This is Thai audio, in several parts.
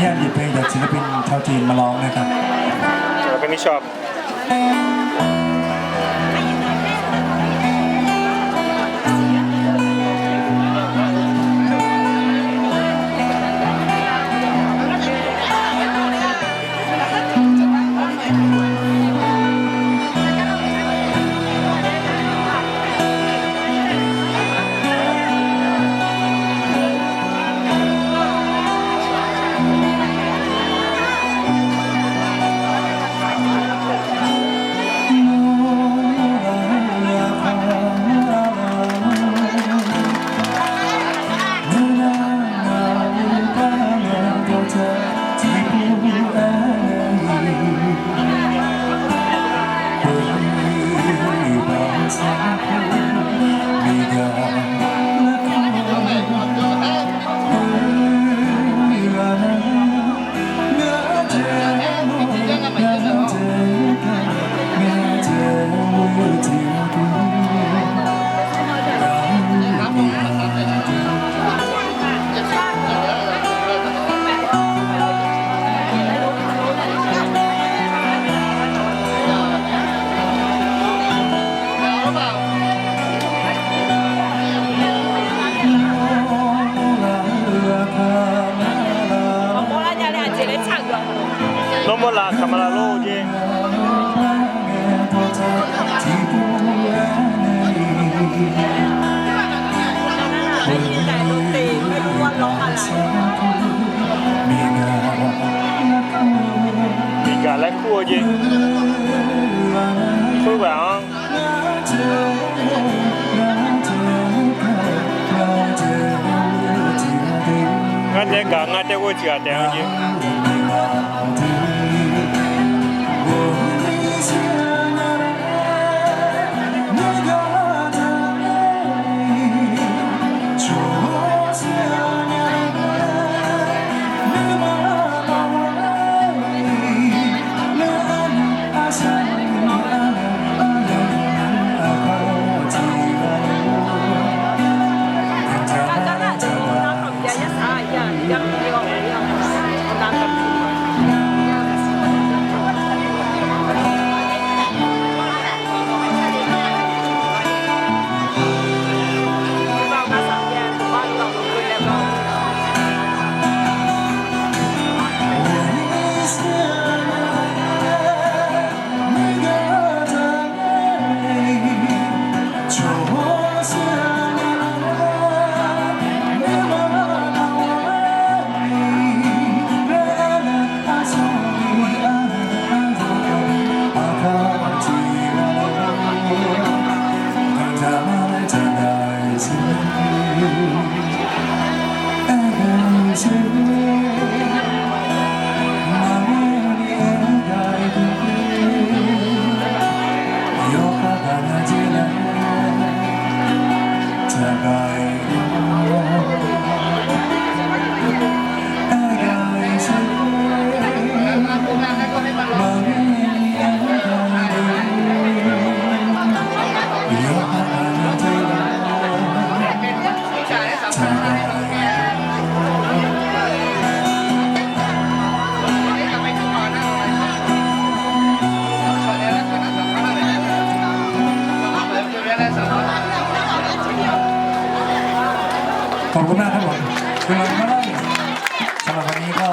ญาตหยิบเพลงจากศิลปินชาวจีนมาร้องนะครับเพลงนี้ชอบน้องโมลาคามาลาโลเย่ได้ยินแต่ดนตรีไม่รู้ว่าร้องอะไรมีการและคู่เย่คู่แบบงานเด็กงานเด็กว่าจีเดียวเย่ขอบคุณมากครับผมคือเราไม่ได้สำหรับวันนี้ก็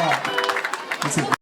รู้สึก